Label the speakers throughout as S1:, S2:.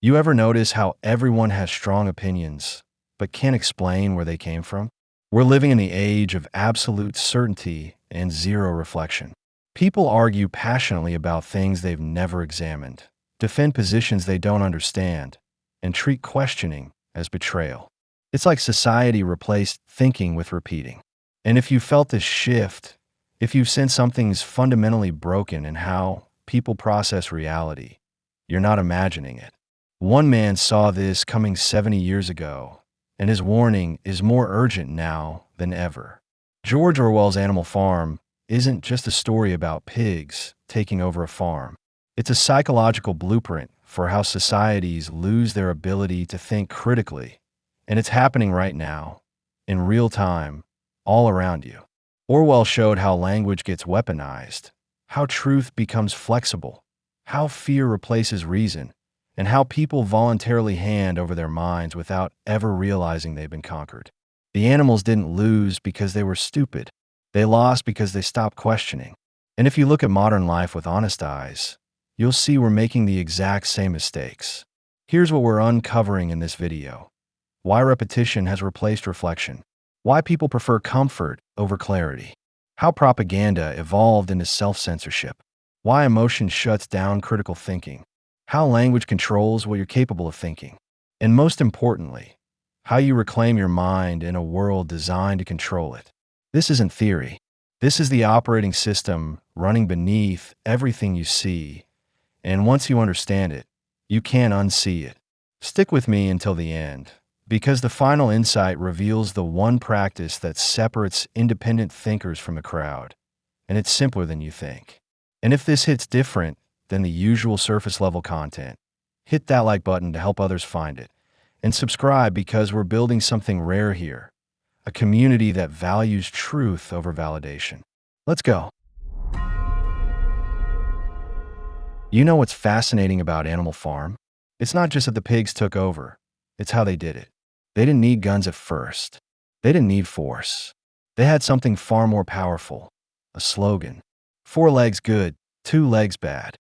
S1: You ever notice how everyone has strong opinions, but can't explain where they came from? We're living in the age of absolute certainty and zero reflection. People argue passionately about things they've never examined, defend positions they don't understand, and treat questioning as betrayal. It's like society replaced thinking with repeating. And if you felt this shift, if you've sensed something's fundamentally broken in how people process reality, you're not imagining it. One man saw this coming 70 years ago, and his warning is more urgent now than ever. George Orwell's Animal Farm isn't just a story about pigs taking over a farm. It's a psychological blueprint for how societies lose their ability to think critically. And it's happening right now, in real time, all around you. Orwell showed how language gets weaponized, how truth becomes flexible, how fear replaces reason, and how people voluntarily hand over their minds without ever realizing they've been conquered. The animals didn't lose because they were stupid. They lost because they stopped questioning. And if you look at modern life with honest eyes, you'll see we're making the exact same mistakes. Here's what we're uncovering in this video. Why repetition has replaced reflection. Why people prefer comfort over clarity. How propaganda evolved into self-censorship. Why emotion shuts down critical thinking. How language controls what you're capable of thinking. And most importantly, how you reclaim your mind in a world designed to control it. This isn't theory. This is the operating system running beneath everything you see. And once you understand it, you can't unsee it. Stick with me until the end, because the final insight reveals the one practice that separates independent thinkers from the crowd. And it's simpler than you think. And if this hits different than the usual surface-level content, hit that like button to help others find it. And subscribe, because we're building something rare here. A community that values truth over validation. Let's go. You know what's fascinating about Animal Farm? It's not just that the pigs took over. It's how they did it. They didn't need guns at first. They didn't need force. They had something far more powerful. A slogan. 4 legs good, 2 legs bad.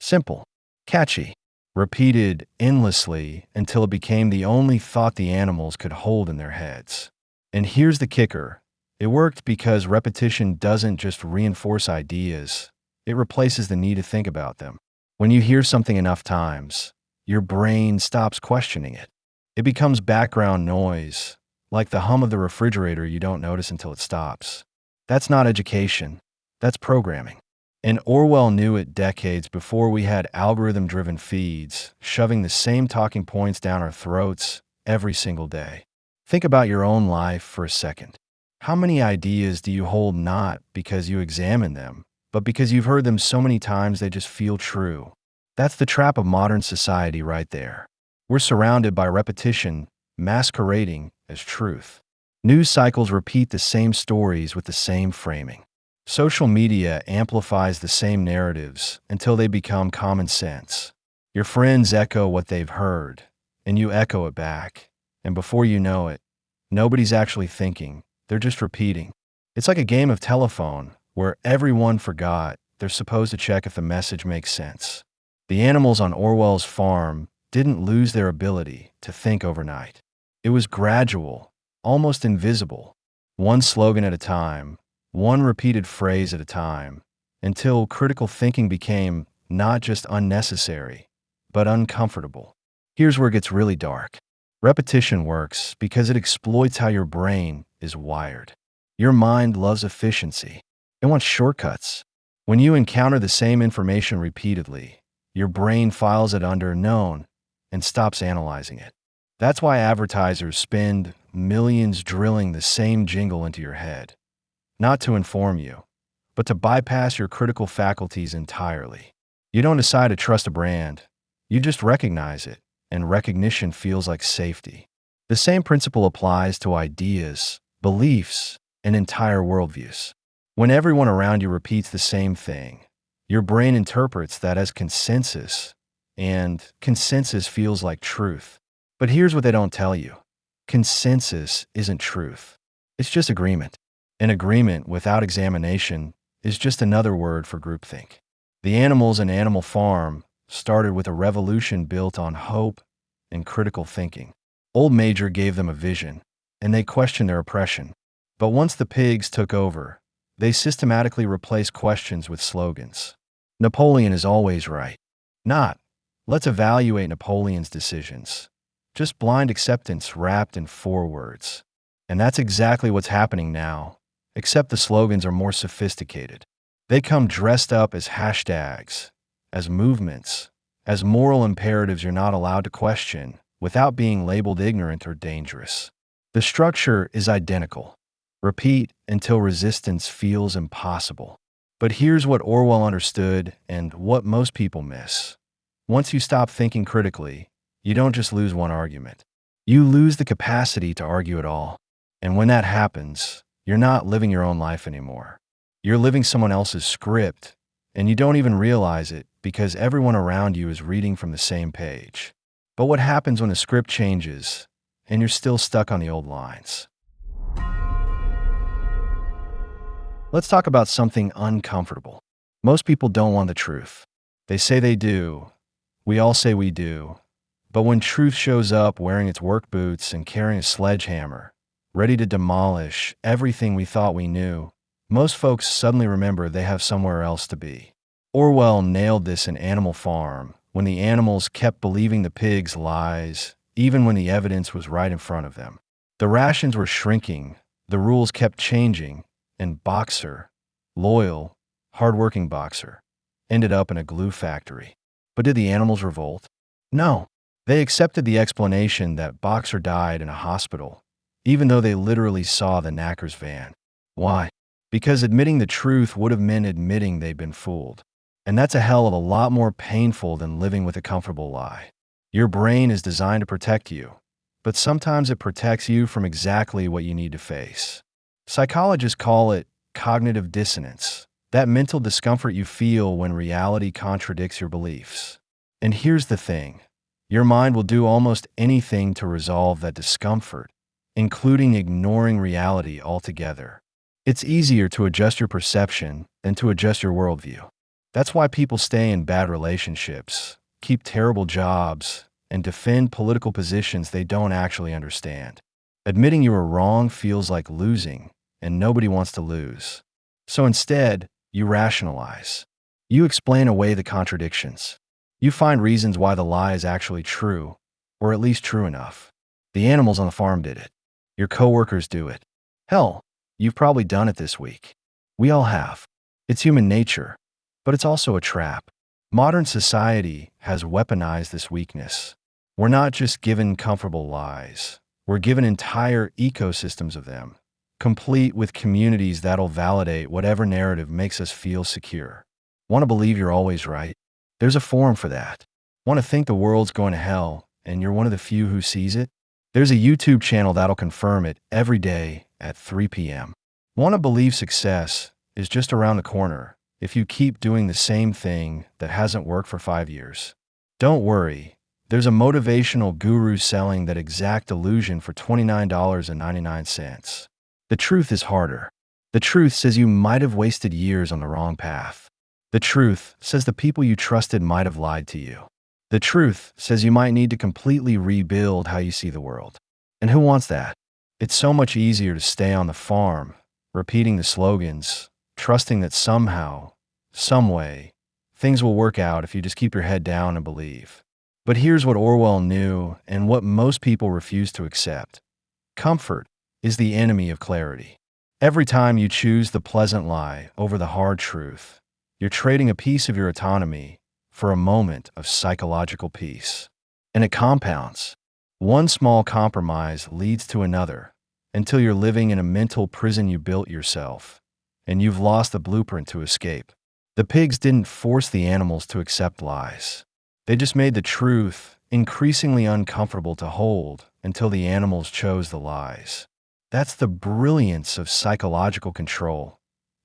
S1: Simple. Catchy. Repeated endlessly until it became the only thought the animals could hold in their heads. And here's the kicker. It worked because repetition doesn't just reinforce ideas. It replaces the need to think about them. When you hear something enough times, your brain stops questioning it. It becomes background noise, like the hum of the refrigerator you don't notice until it stops. That's not education. That's programming. And Orwell knew it decades before we had algorithm-driven feeds, shoving the same talking points down our throats every single day. Think about your own life for a second. How many ideas do you hold not because you examine them, but because you've heard them so many times they just feel true? That's the trap of modern society right there. We're surrounded by repetition, masquerading as truth. News cycles repeat the same stories with the same framing. Social media amplifies the same narratives until they become common sense. Your friends echo what they've heard, and you echo it back. And before you know it, nobody's actually thinking, they're just repeating. It's like a game of telephone where everyone forgot they're supposed to check if the message makes sense. The animals on Orwell's farm didn't lose their ability to think overnight. It was gradual, almost invisible, one slogan at a time, one repeated phrase at a time, until critical thinking became not just unnecessary, but uncomfortable. Here's where it gets really dark. Repetition works because it exploits how your brain is wired. Your mind loves efficiency. It wants shortcuts. When you encounter the same information repeatedly, your brain files it under known and stops analyzing it. That's why advertisers spend millions drilling the same jingle into your head. Not to inform you, but to bypass your critical faculties entirely. You don't decide to trust a brand. You just recognize it, and recognition feels like safety. The same principle applies to ideas, beliefs, and entire worldviews. When everyone around you repeats the same thing, your brain interprets that as consensus, and consensus feels like truth. But here's what they don't tell you. Consensus isn't truth. It's just agreement. An agreement without examination is just another word for groupthink. The animals in Animal Farm started with a revolution built on hope and critical thinking. Old Major gave them a vision, and they questioned their oppression. But once the pigs took over, they systematically replaced questions with slogans. Napoleon is always right. Not, let's evaluate Napoleon's decisions. Just blind acceptance wrapped in 4 words. And that's exactly what's happening now, except the slogans are more sophisticated. They come dressed up as hashtags, as movements, as moral imperatives you're not allowed to question without being labeled ignorant or dangerous. The structure is identical. Repeat until resistance feels impossible. But here's what Orwell understood and what most people miss. Once you stop thinking critically, you don't just lose one argument. You lose the capacity to argue at all. And when that happens, you're not living your own life anymore. You're living someone else's script, and you don't even realize it because everyone around you is reading from the same page. But what happens when the script changes and you're still stuck on the old lines? Let's talk about something uncomfortable. Most people don't want the truth. They say they do. We all say we do. But when truth shows up wearing its work boots and carrying a sledgehammer, ready to demolish everything we thought we knew, most folks suddenly remember they have somewhere else to be. Orwell nailed this in Animal Farm, when the animals kept believing the pigs' lies, even when the evidence was right in front of them. The rations were shrinking, the rules kept changing, and Boxer, loyal, hard-working Boxer, ended up in a glue factory. But did the animals revolt? No. They accepted the explanation that Boxer died in a hospital, even though they literally saw the knacker's van. Why? Because admitting the truth would have meant admitting they'd been fooled. And that's a hell of a lot more painful than living with a comfortable lie. Your brain is designed to protect you, but sometimes it protects you from exactly what you need to face. Psychologists call it cognitive dissonance, that mental discomfort you feel when reality contradicts your beliefs. And here's the thing. Your mind will do almost anything to resolve that discomfort, including ignoring reality altogether. It's easier to adjust your perception than to adjust your worldview. That's why people stay in bad relationships, keep terrible jobs, and defend political positions they don't actually understand. Admitting you were wrong feels like losing, and nobody wants to lose. So instead, you rationalize. You explain away the contradictions. You find reasons why the lie is actually true, or at least true enough. The animals on the farm did it. Your coworkers do it. Hell, you've probably done it this week. We all have. It's human nature, but it's also a trap. Modern society has weaponized this weakness. We're not just given comfortable lies. We're given entire ecosystems of them, complete with communities that'll validate whatever narrative makes us feel secure. Want to believe you're always right? There's a forum for that. Want to think the world's going to hell and you're one of the few who sees it? There's a YouTube channel that'll confirm it every day at 3 p.m. Want to believe success is just around the corner if you keep doing the same thing that hasn't worked for 5 years? Don't worry. There's a motivational guru selling that exact illusion for $29.99. The truth is harder. The truth says you might have wasted years on the wrong path. The truth says the people you trusted might have lied to you. The truth says you might need to completely rebuild how you see the world. And who wants that? It's so much easier to stay on the farm, repeating the slogans, trusting that somehow, some way, things will work out if you just keep your head down and believe. But here's what Orwell knew and what most people refuse to accept. Comfort is the enemy of clarity. Every time you choose the pleasant lie over the hard truth, you're trading a piece of your autonomy for a moment of psychological peace. And it compounds. One small compromise leads to another until you're living in a mental prison you built yourself, and you've lost the blueprint to escape. The pigs didn't force the animals to accept lies. They just made the truth increasingly uncomfortable to hold until the animals chose the lies. That's the brilliance of psychological control.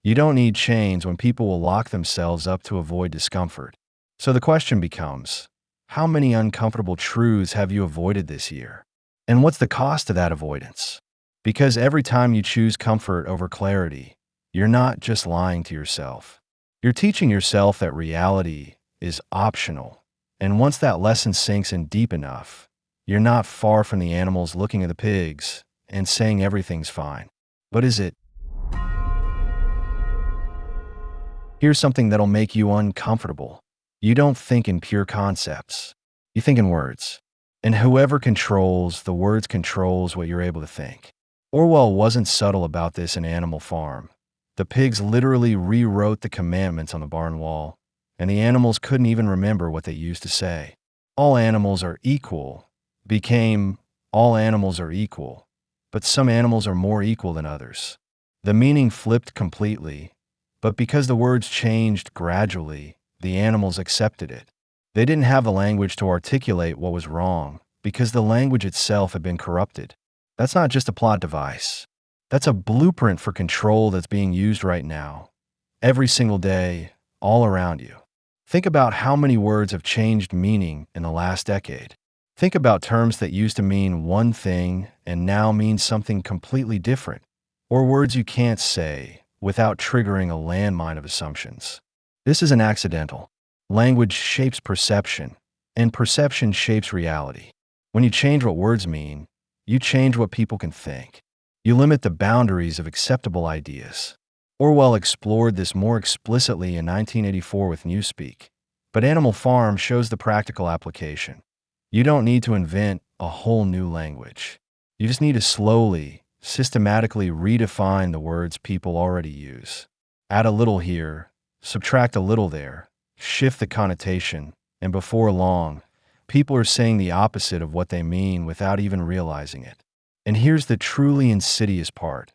S1: You don't need chains when people will lock themselves up to avoid discomfort. So the question becomes, how many uncomfortable truths have you avoided this year? And what's the cost of that avoidance? Because every time you choose comfort over clarity, you're not just lying to yourself. You're teaching yourself that reality is optional And once that lesson sinks in deep enough, you're not far from the animals looking at the pigs and saying everything's fine. But is it? Here's something that'll make you uncomfortable. You don't think in pure concepts. You think in words. And whoever controls the words controls what you're able to think. Orwell wasn't subtle about this in Animal Farm. The pigs literally rewrote the commandments on the barn wall, and the animals couldn't even remember what they used to say. All animals are equal became all animals are equal, but some animals are more equal than others. The meaning flipped completely, but because the words changed gradually, the animals accepted it. They didn't have the language to articulate what was wrong because the language itself had been corrupted. That's not just a plot device. That's a blueprint for control that's being used right now, every single day, all around you. Think about how many words have changed meaning in the last decade. Think about terms that used to mean one thing and now mean something completely different, or words you can't say without triggering a landmine of assumptions. This isn't accidental. Language shapes perception, and perception shapes reality. When you change what words mean, you change what people can think. You limit the boundaries of acceptable ideas. Orwell explored this more explicitly in 1984 with Newspeak, but Animal Farm shows the practical application. You don't need to invent a whole new language. You just need to slowly, systematically redefine the words people already use. Add a little here, subtract a little there, shift the connotation, and before long, people are saying the opposite of what they mean without even realizing it. And here's the truly insidious part.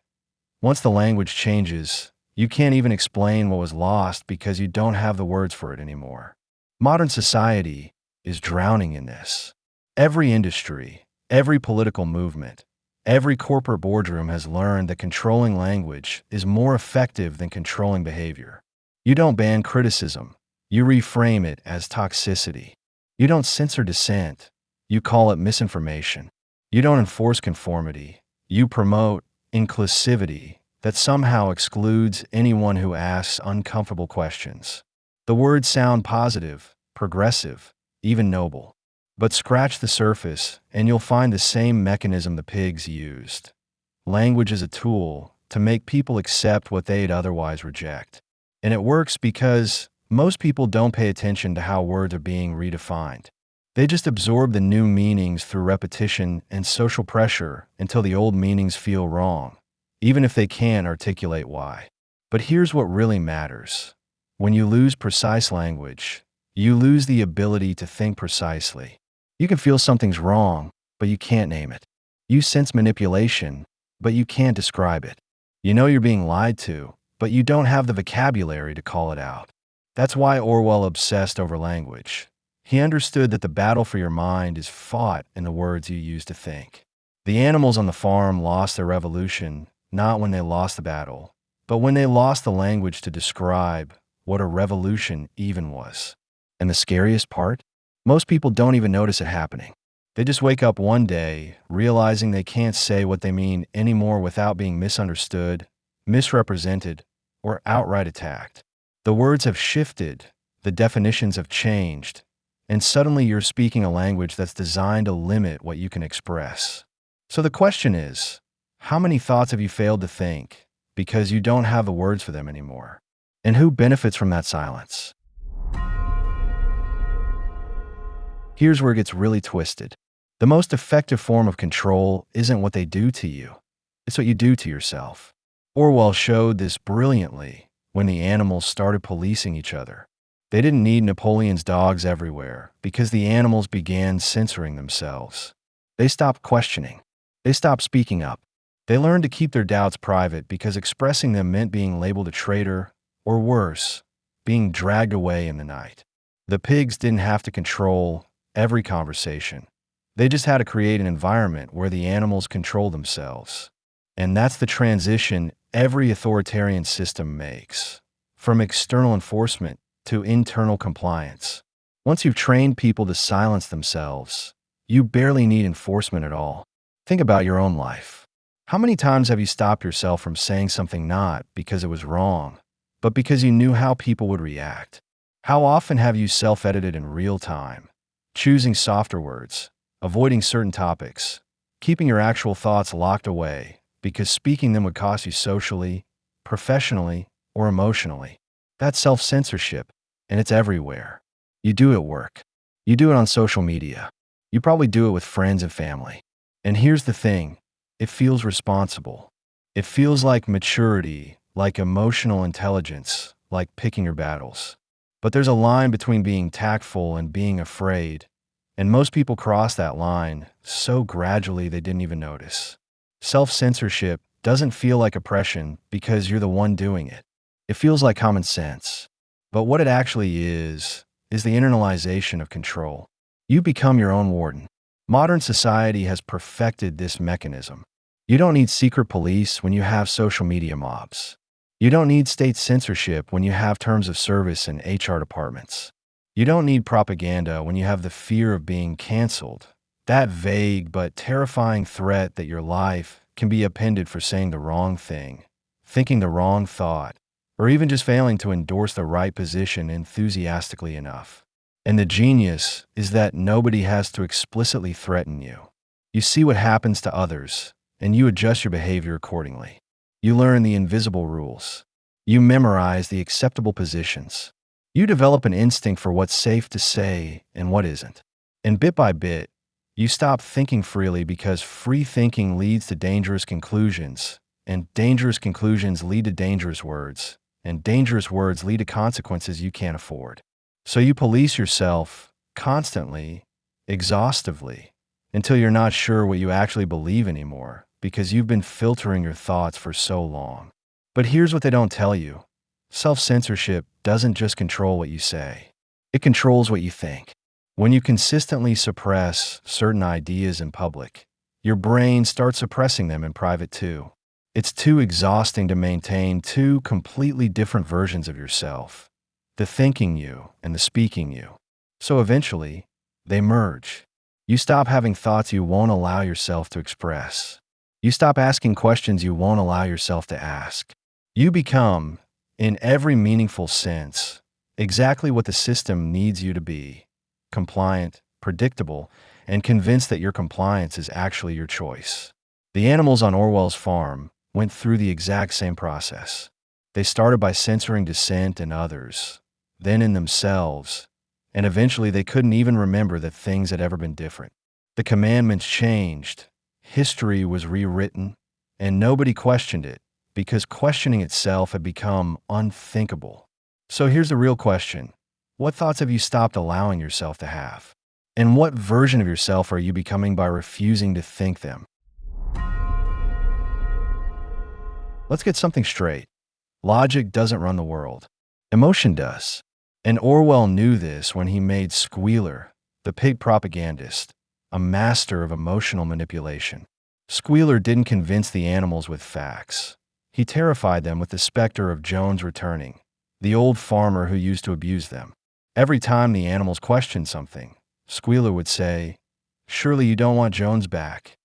S1: Once the language changes, you can't even explain what was lost because you don't have the words for it anymore. Modern society is drowning in this. Every industry, every political movement, every corporate boardroom has learned that controlling language is more effective than controlling behavior. You don't ban criticism. You reframe it as toxicity. You don't censor dissent. You call it misinformation. You don't enforce conformity. You promote inclusivity that somehow excludes anyone who asks uncomfortable questions. The words sound positive, progressive, even noble. But scratch the surface, and you'll find the same mechanism the pigs used. Language is a tool to make people accept what they'd otherwise reject. And it works because most people don't pay attention to how words are being redefined. They just absorb the new meanings through repetition and social pressure until the old meanings feel wrong, even if they can't articulate why. But here's what really matters. When you lose precise language, you lose the ability to think precisely. You can feel something's wrong, but you can't name it. You sense manipulation, but you can't describe it. You know you're being lied to, but you don't have the vocabulary to call it out. That's why Orwell obsessed over language. He understood that the battle for your mind is fought in the words you use to think. The animals on the farm lost their revolution, not when they lost the battle, but when they lost the language to describe what a revolution even was. And the scariest part? Most people don't even notice it happening. They just wake up one day realizing they can't say what they mean anymore without being misunderstood, misrepresented, or outright attacked. The words have shifted, the definitions have changed, and suddenly you're speaking a language that's designed to limit what you can express. So the question is, how many thoughts have you failed to think because you don't have the words for them anymore? And who benefits from that silence? Here's where it gets really twisted. The most effective form of control isn't what they do to you. It's what you do to yourself. Orwell showed this brilliantly when the animals started policing each other. They didn't need Napoleon's dogs everywhere because the animals began censoring themselves. They stopped questioning. They stopped speaking up. They learned to keep their doubts private because expressing them meant being labeled a traitor, or worse, being dragged away in the night. The pigs didn't have to control every conversation. They just had to create an environment where the animals control themselves. And that's the transition every authoritarian system makes, from external enforcement to internal compliance. Once you've trained people to silence themselves, you barely need enforcement at all. Think about your own life. How many times have you stopped yourself from saying something not because it was wrong, but because you knew how people would react? How often have you self-edited in real time choosing softer words, avoiding certain topics, keeping your actual thoughts locked away because speaking them would cost you socially, professionally, or emotionally. That's self-censorship, and it's everywhere. You do it at work. You do it on social media. You probably do it with friends and family. And here's the thing, it feels responsible. It feels like maturity, like emotional intelligence, like picking your battles. But there's a line between being tactful and being afraid, and most people cross that line so gradually they didn't even notice. Self-censorship doesn't feel like oppression because you're the one doing it. It feels like common sense. But what it actually is the internalization of control. You become your own warden. Modern society has perfected this mechanism. You don't need secret police when you have social media mobs. You don't need state censorship when you have terms of service and HR departments. You don't need propaganda when you have the fear of being canceled, that vague but terrifying threat that your life can be appended for saying the wrong thing, thinking the wrong thought, or even just failing to endorse the right position enthusiastically enough. And the genius is that nobody has to explicitly threaten you. You see what happens to others, and you adjust your behavior accordingly. You learn the invisible rules. You memorize the acceptable positions. You develop an instinct for what's safe to say and what isn't. And bit by bit, you stop thinking freely because free thinking leads to dangerous conclusions, and dangerous conclusions lead to dangerous words, and dangerous words lead to consequences you can't afford. So you police yourself constantly, exhaustively, until you're not sure what you actually believe anymore because you've been filtering your thoughts for so long. But here's what they don't tell you. Self-censorship doesn't just control what you say. It controls what you think. When you consistently suppress certain ideas in public, your brain starts suppressing them in private too. It's too exhausting to maintain two completely different versions of yourself, the thinking you and the speaking you. So eventually, they merge. You stop having thoughts you won't allow yourself to express. You stop asking questions you won't allow yourself to ask. You become, in every meaningful sense, exactly what the system needs you to be: compliant, predictable, and convinced that your compliance is actually your choice. The animals on Orwell's farm went through the exact same process. They started by censoring dissent in others, then in themselves, and eventually they couldn't even remember that things had ever been different. The commandments changed, history was rewritten, and nobody questioned it because questioning itself had become unthinkable. So here's the real question. What thoughts have you stopped allowing yourself to have? And what version of yourself are you becoming by refusing to think them? Let's get something straight. Logic doesn't run the world. Emotion does. And Orwell knew this when he made Squealer, the pig propagandist, a master of emotional manipulation. Squealer didn't convince the animals with facts. He terrified them with the specter of Jones returning, the old farmer who used to abuse them. Every time the animals questioned something, Squealer would say, "Surely you don't want Jones back."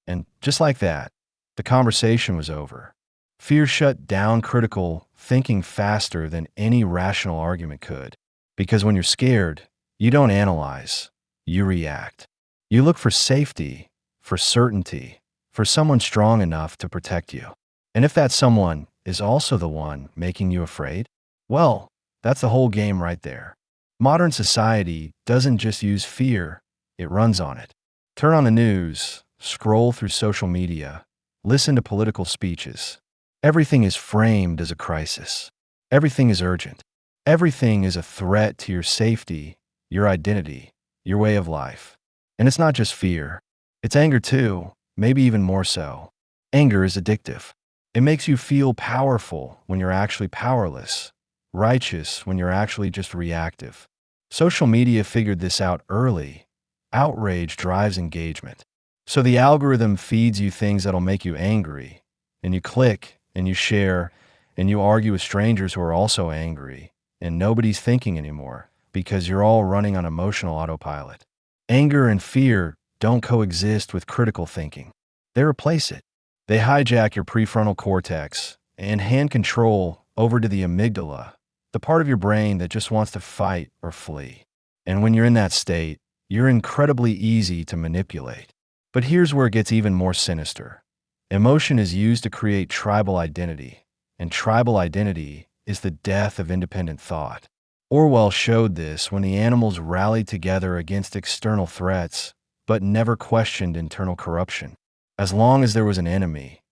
S1: And just like that, the conversation was over. Fear shut down critical thinking faster than any rational argument could. Because when you're scared, you don't analyze, you react. You look for safety, for certainty, for someone strong enough to protect you. And if that someone is also the one making you afraid, well, that's the whole game right there. Modern society doesn't just use fear, it runs on it. Turn on the news, scroll through social media, listen to political speeches. Everything is framed as a crisis. Everything is urgent. Everything is a threat to your safety, your identity, your way of life. And it's not just fear. It's anger too, maybe even more so. Anger is addictive. It makes you feel powerful when you're actually powerless, righteous when you're actually just reactive. Social media figured this out early. Outrage drives engagement. So the algorithm feeds you things that'll make you angry, and you click, and you share, and you argue with strangers who are also angry, and nobody's thinking anymore because you're all running on emotional autopilot. Anger and fear don't coexist with critical thinking. They replace it. They hijack your prefrontal cortex and hand control over to the amygdala, the part of your brain that just wants to fight or flee. And when you're in that state, You're incredibly easy to manipulate. But here's where it gets even more sinister. Emotion is used to create tribal identity, and tribal identity is the death of independent thought. Orwell showed this when the animals rallied together against external threats, but never questioned internal corruption. As long as there was an enemy,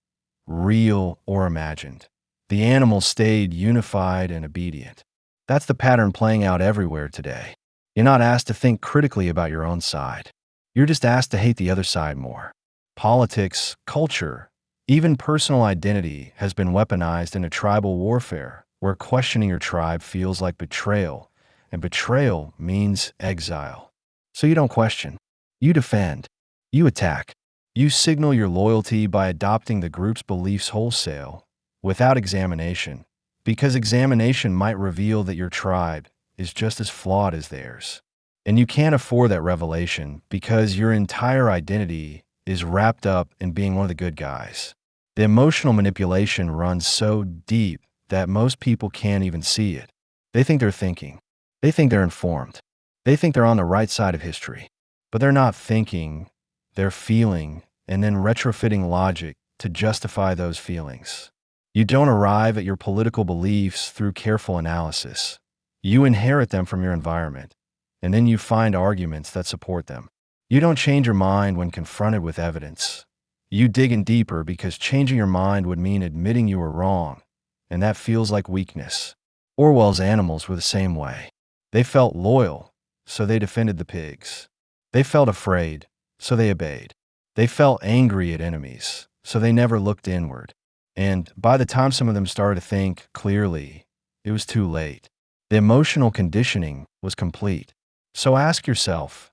S1: real or imagined, the animals stayed unified and obedient. That's the pattern playing out everywhere today. You're not asked to think critically about your own side. You're just asked to hate the other side more. Politics, culture, even personal identity has been weaponized into tribal warfare, where questioning your tribe feels like betrayal, and betrayal means exile. So you don't question. You defend. You attack. You signal your loyalty by adopting the group's beliefs wholesale, without examination, because examination might reveal that your tribe is just as flawed as theirs. And you can't afford that revelation because your entire identity is wrapped up in being one of the good guys. The emotional manipulation runs so deep that most people can't even see it. They think they're thinking. They think they're informed. They think they're on the right side of history. But they're not thinking, they're feeling, and then retrofitting logic to justify those feelings. You don't arrive at your political beliefs through careful analysis. You inherit them from your environment, and then you find arguments that support them. You don't change your mind when confronted with evidence. You dig in deeper because changing your mind would mean admitting you were wrong, and that feels like weakness. Orwell's animals were the same way. They felt loyal, so they defended the pigs. They felt afraid, so they obeyed. They felt angry at enemies, so they never looked inward. And by the time some of them started to think clearly, it was too late. The emotional conditioning was complete. So ask yourself,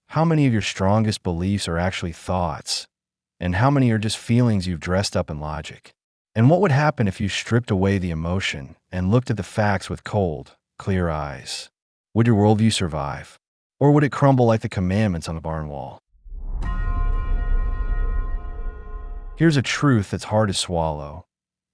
S1: how many of your strongest beliefs are actually thoughts, and how many are just feelings you've dressed up in logic? And what would happen if you stripped away the emotion and looked at the facts with cold, clear eyes? Would your worldview survive? Or would it crumble like the commandments on the barn wall? Here's a truth that's hard to swallow.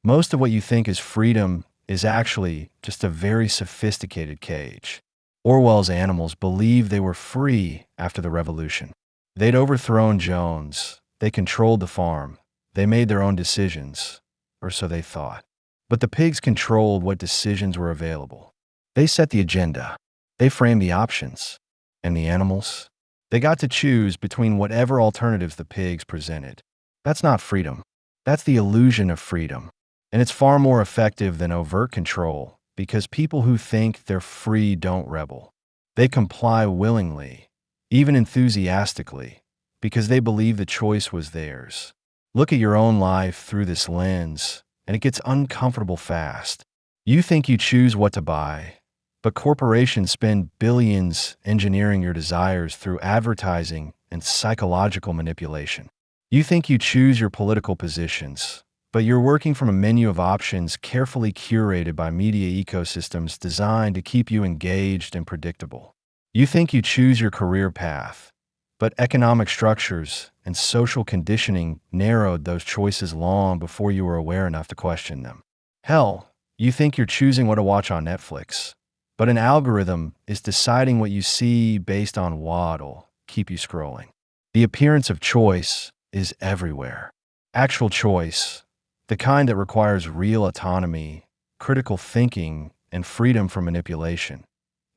S1: Most of what you think is freedom is actually just a very sophisticated cage. Orwell's animals believed they were free after the revolution. They'd overthrown Jones. They controlled the farm. They made their own decisions, or so they thought. But the pigs controlled what decisions were available. They set the agenda. They framed the options. And the animals? They got to choose between whatever alternatives the pigs presented. That's not freedom. That's the illusion of freedom. And it's far more effective than overt control, because people who think they're free don't rebel. They comply willingly, even enthusiastically, because they believe the choice was theirs. Look at your own life through this lens, and it gets uncomfortable fast. You think you choose what to buy, but corporations spend billions engineering your desires through advertising and psychological manipulation. You think you choose your political positions, but you're working from a menu of options carefully curated by media ecosystems designed to keep you engaged and predictable. You think you choose your career path, but economic structures and social conditioning narrowed those choices long before you were aware enough to question them. Hell, you think you're choosing what to watch on Netflix, but an algorithm is deciding what you see based on what'll keep you scrolling. The appearance of choice is everywhere. Actual choice, the kind that requires real autonomy, critical thinking, and freedom from manipulation,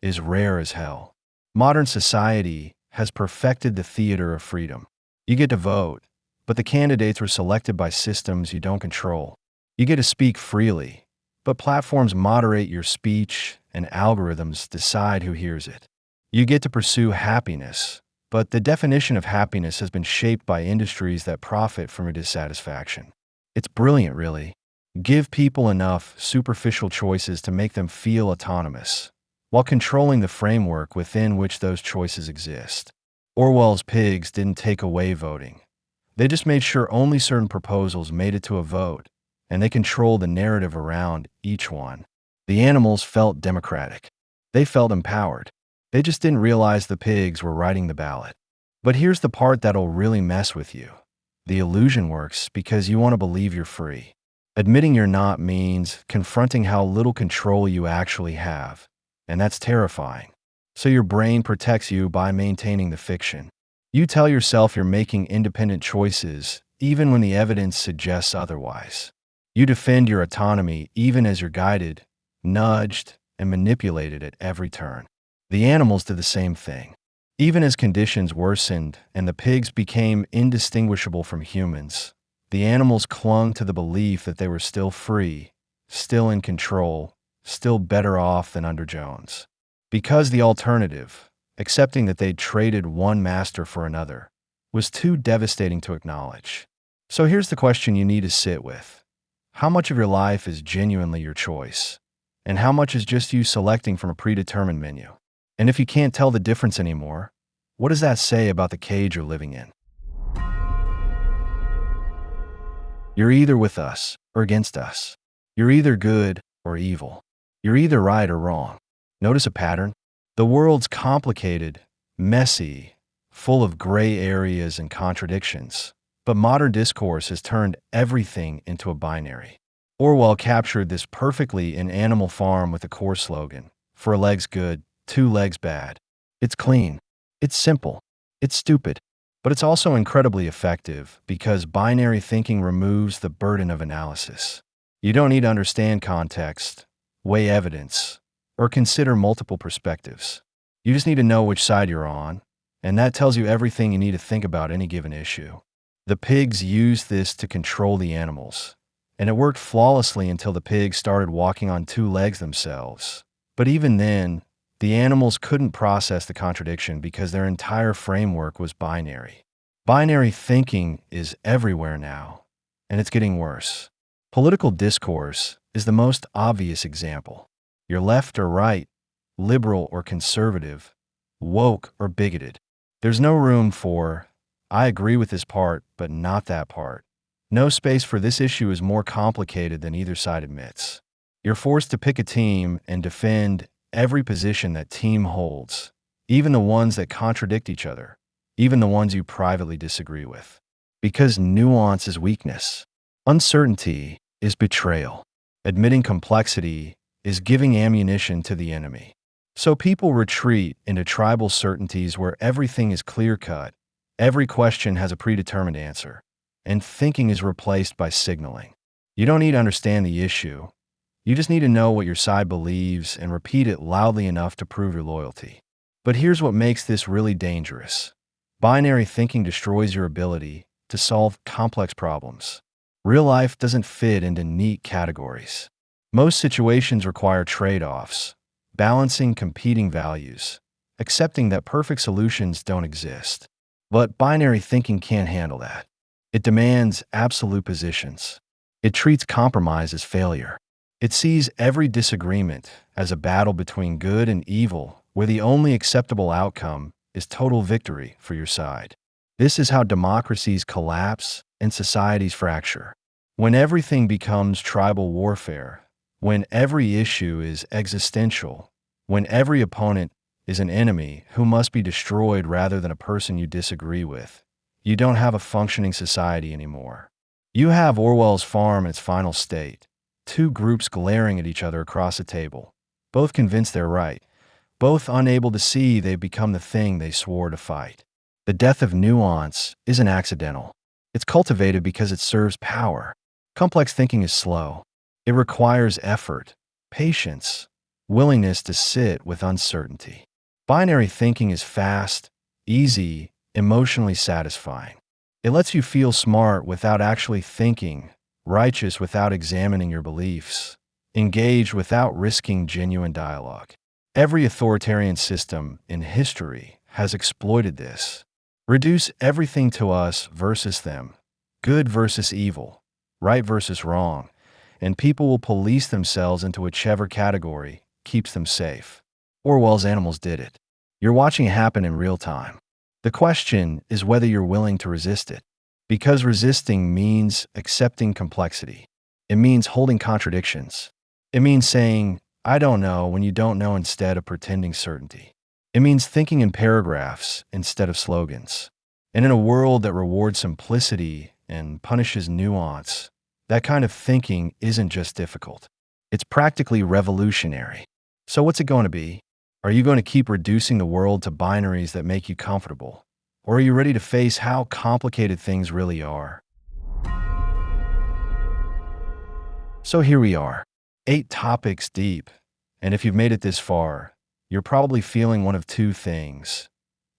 S1: is rare as hell. Modern society has perfected the theater of freedom. You get to vote, but the candidates were selected by systems you don't control. You get to speak freely, but platforms moderate your speech and algorithms decide who hears it. You get to pursue happiness, but the definition of happiness has been shaped by industries that profit from your dissatisfaction. It's brilliant, really. Give people enough superficial choices to make them feel autonomous, while controlling the framework within which those choices exist. Orwell's pigs didn't take away voting. They just made sure only certain proposals made it to a vote, and they controlled the narrative around each one. The animals felt democratic. They felt empowered. They just didn't realize the pigs were writing the ballot. But here's the part that'll really mess with you. The illusion works because you want to believe you're free. Admitting you're not means confronting how little control you actually have, and that's terrifying. So your brain protects you by maintaining the fiction. You tell yourself you're making independent choices, even when the evidence suggests otherwise. You defend your autonomy even as you're guided, nudged, and manipulated at every turn. The animals did the same thing. Even as conditions worsened and the pigs became indistinguishable from humans, the animals clung to the belief that they were still free, still in control, still better off than under Jones. Because the alternative, accepting that they'd traded one master for another, was too devastating to acknowledge. So here's the question you need to sit with. How much of your life is genuinely your choice? And how much is just you selecting from a predetermined menu? And if you can't tell the difference anymore, what does that say about the cage you're living in? You're either with us or against us. You're either good or evil. You're either right or wrong. Notice a pattern? The world's complicated, messy, full of gray areas and contradictions. But modern discourse has turned everything into a binary. Orwell captured this perfectly in Animal Farm with a core slogan: 4 legs good, 2 legs bad. It's clean. It's simple. It's stupid. But it's also incredibly effective because binary thinking removes the burden of analysis. You don't need to understand context, weigh evidence, or consider multiple perspectives. You just need to know which side you're on, and that tells you everything you need to think about any given issue. The pigs used this to control the animals, and it worked flawlessly until the pigs started walking on 2 legs themselves. But even then, the animals couldn't process the contradiction because their entire framework was binary. Binary thinking is everywhere now, and it's getting worse. Political discourse is the most obvious example. You're left or right, liberal or conservative, woke or bigoted. There's no room for, I agree with this part, but not that part. No space for this issue is more complicated than either side admits. You're forced to pick a team and defend every position that team holds, even the ones that contradict each other, even the ones you privately disagree with. Because nuance is weakness. Uncertainty is betrayal. Admitting complexity is giving ammunition to the enemy. So people retreat into tribal certainties where everything is clear-cut, every question has a predetermined answer, and thinking is replaced by signaling. You don't need to understand the issue. You just need to know what your side believes and repeat it loudly enough to prove your loyalty. But here's what makes this really dangerous. Binary thinking destroys your ability to solve complex problems. Real life doesn't fit into neat categories. Most situations require trade-offs, balancing competing values, accepting that perfect solutions don't exist. But binary thinking can't handle that. It demands absolute positions. It treats compromise as failure. It sees every disagreement as a battle between good and evil, where the only acceptable outcome is total victory for your side. This is how democracies collapse and societies fracture. When everything becomes tribal warfare, when every issue is existential, when every opponent is an enemy who must be destroyed rather than a person you disagree with, you don't have a functioning society anymore. You have Orwell's farm in its final state. 2 groups glaring at each other across a table, both convinced they're right, both unable to see they've become the thing they swore to fight. The death of nuance isn't accidental. It's cultivated because it serves power. Complex thinking is slow. It requires effort, patience, willingness to sit with uncertainty. Binary thinking is fast, easy, emotionally satisfying. It lets you feel smart without actually thinking, righteous without examining your beliefs, engaged without risking genuine dialogue. Every authoritarian system in history has exploited this. Reduce everything to us versus them, good versus evil, right versus wrong, and people will police themselves into whichever category keeps them safe. Orwell's Animals did it. You're watching it happen in real time. The question is whether you're willing to resist it. Because resisting means accepting complexity. It means holding contradictions. It means saying, I don't know when you don't know instead of pretending certainty. It means thinking in paragraphs instead of slogans. And in a world that rewards simplicity and punishes nuance, that kind of thinking isn't just difficult. It's practically revolutionary. So what's it going to be? Are you going to keep reducing the world to binaries that make you comfortable? Or are you ready to face how complicated things really are? So here we are, 8 topics deep. And if you've made it this far, you're probably feeling one of two things,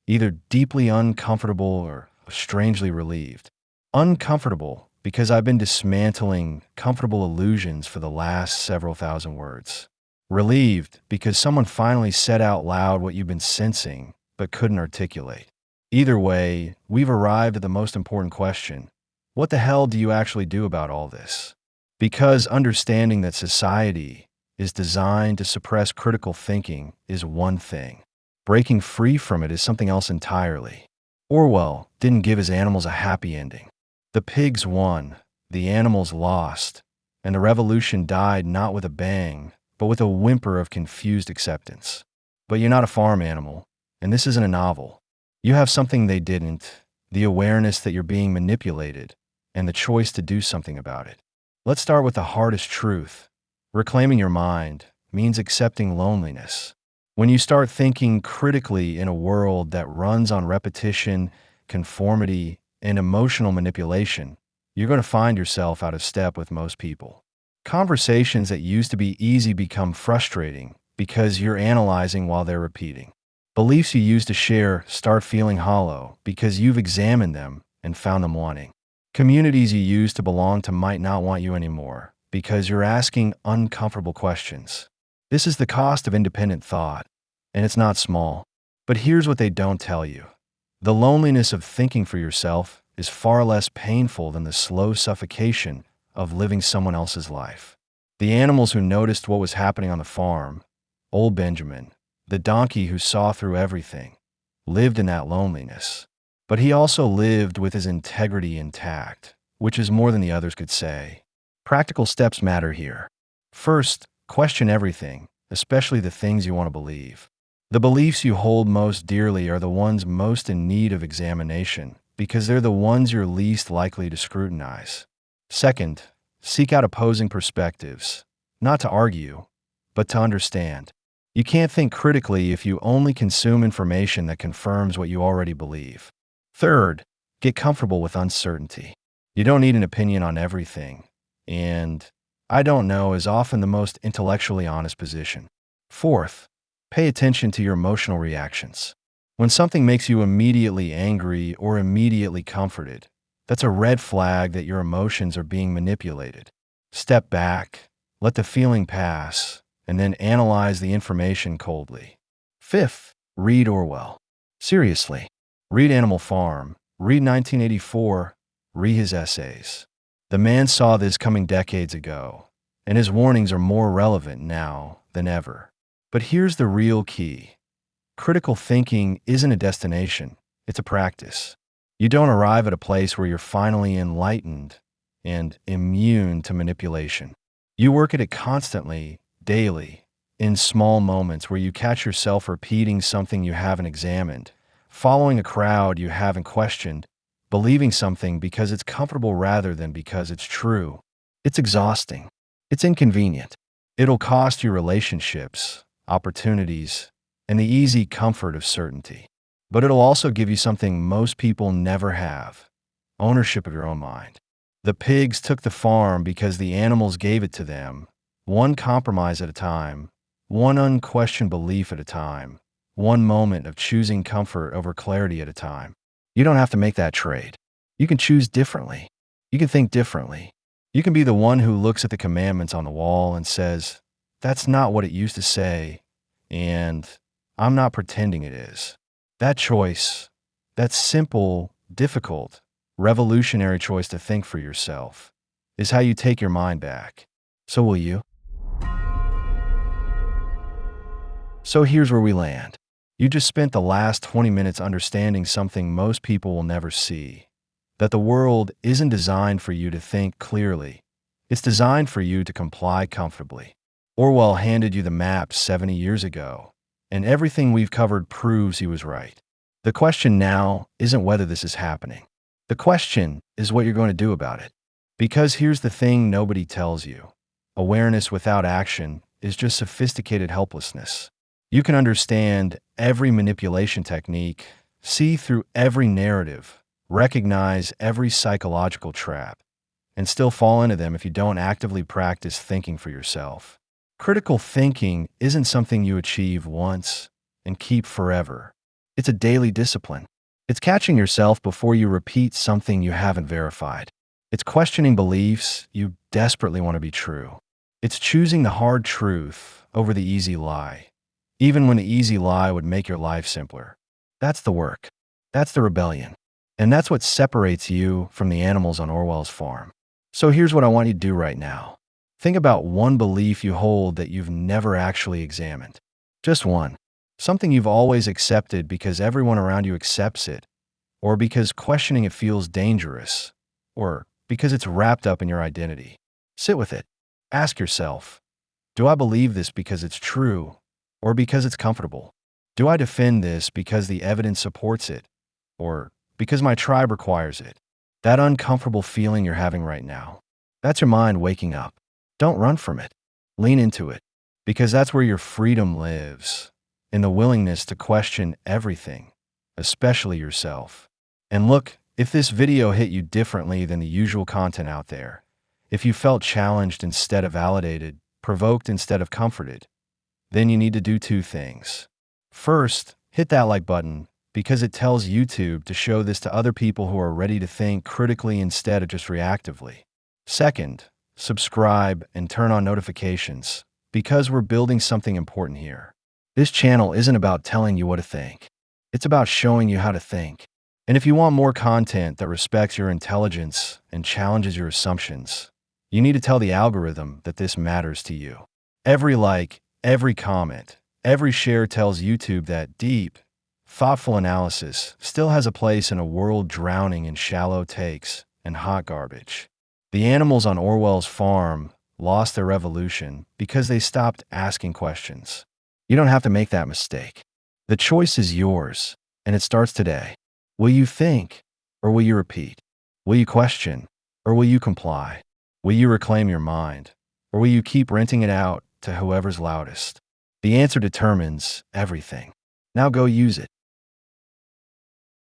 S1: either deeply uncomfortable or strangely relieved. Uncomfortable because I've been dismantling comfortable illusions for the last several thousand words. Relieved because someone finally said out loud what you've been sensing but couldn't articulate. Either way, we've arrived at the most important question. What the hell do you actually do about all this? Because understanding that society is designed to suppress critical thinking is one thing. Breaking free from it is something else entirely. Orwell didn't give his animals a happy ending. The pigs won, the animals lost, and the revolution died not with a bang, but with a whimper of confused acceptance. But you're not a farm animal, and this isn't a novel. You have something they didn't, the awareness that you're being manipulated, and the choice to do something about it. Let's start with the hardest truth. Reclaiming your mind means accepting loneliness. When you start thinking critically in a world that runs on repetition, conformity, and emotional manipulation, you're going to find yourself out of step with most people. Conversations that used to be easy become frustrating because you're analyzing while they're repeating. Beliefs you used to share start feeling hollow because you've examined them and found them wanting. Communities you used to belong to might not want you anymore because you're asking uncomfortable questions. This is the cost of independent thought, and it's not small. But here's what they don't tell you. The loneliness of thinking for yourself is far less painful than the slow suffocation of living someone else's life. The animals who noticed what was happening on the farm, old Benjamin, the donkey who saw through everything, lived in that loneliness. But he also lived with his integrity intact, which is more than the others could say. Practical steps matter here. First, question everything, especially the things you want to believe. The beliefs you hold most dearly are the ones most in need of examination because they're the ones you're least likely to scrutinize. Second, seek out opposing perspectives, not to argue, but to understand. You can't think critically if you only consume information that confirms what you already believe. Third, get comfortable with uncertainty. You don't need an opinion on everything, and I don't know is often the most intellectually honest position. Fourth, pay attention to your emotional reactions. When something makes you immediately angry or immediately comforted, that's a red flag that your emotions are being manipulated. Step back, let the feeling pass, and then analyze the information coldly. Fifth, read Orwell. Seriously. Read Animal Farm, read 1984, read his essays. The man saw this coming decades ago, and his warnings are more relevant now than ever. But here's the real key. Critical thinking isn't a destination, it's a practice. You don't arrive at a place where you're finally enlightened and immune to manipulation. You work at it constantly, daily, in small moments where you catch yourself repeating something you haven't examined, following a crowd you haven't questioned, believing something because it's comfortable rather than because it's true. It's exhausting. It's inconvenient. It'll cost you relationships, opportunities, and the easy comfort of certainty. But it'll also give you something most people never have: ownership of your own mind. The pigs took the farm because the animals gave it to them, one compromise at a time, one unquestioned belief at a time, one moment of choosing comfort over clarity at a time. You don't have to make that trade. You can choose differently. You can think differently. You can be the one who looks at the commandments on the wall and says, "That's not what it used to say, and I'm not pretending it is." That choice, that simple, difficult, revolutionary choice to think for yourself, is how you take your mind back. So will you? So here's where we land. You just spent the last 20 minutes understanding something most people will never see. That the world isn't designed for you to think clearly. It's designed for you to comply comfortably. Orwell handed you the map 70 years ago, and everything we've covered proves he was right. The question now isn't whether this is happening. The question is what you're going to do about it. Because here's the thing nobody tells you. Awareness without action is just sophisticated helplessness. You can understand every manipulation technique, see through every narrative, recognize every psychological trap, and still fall into them if you don't actively practice thinking for yourself. Critical thinking isn't something you achieve once and keep forever. It's a daily discipline. It's catching yourself before you repeat something you haven't verified. It's questioning beliefs you desperately want to be true. It's choosing the hard truth over the easy lie, even when the easy lie would make your life simpler. That's the work. That's the rebellion. And that's what separates you from the animals on Orwell's farm. So here's what I want you to do right now. Think about one belief you hold that you've never actually examined. Just one. Something you've always accepted because everyone around you accepts it, or because questioning it feels dangerous, or because it's wrapped up in your identity. Sit with it. Ask yourself, do I believe this because it's true, or because it's comfortable? Do I defend this because the evidence supports it, or because my tribe requires it? That uncomfortable feeling you're having right now, that's your mind waking up. Don't run from it. Lean into it, because that's where your freedom lives, in the willingness to question everything, especially yourself. And look, if this video hit you differently than the usual content out there, if you felt challenged instead of validated, provoked instead of comforted, then you need to do two things. First, hit that like button, because it tells YouTube to show this to other people who are ready to think critically instead of just reactively. Second, subscribe and turn on notifications, because we're building something important here. This channel isn't about telling you what to think. It's about showing you how to think. And if you want more content that respects your intelligence and challenges your assumptions, you need to tell the algorithm that this matters to you. Every like, every comment, every share tells YouTube that deep, thoughtful analysis still has a place in a world drowning in shallow takes and hot garbage. The animals on Orwell's farm lost their revolution because they stopped asking questions. You don't have to make that mistake. The choice is yours, and it starts today. Will you think, or will you repeat? Will you question, or will you comply? Will you reclaim your mind, or will you keep renting it out to whoever's loudest? The answer determines everything. Now go use it.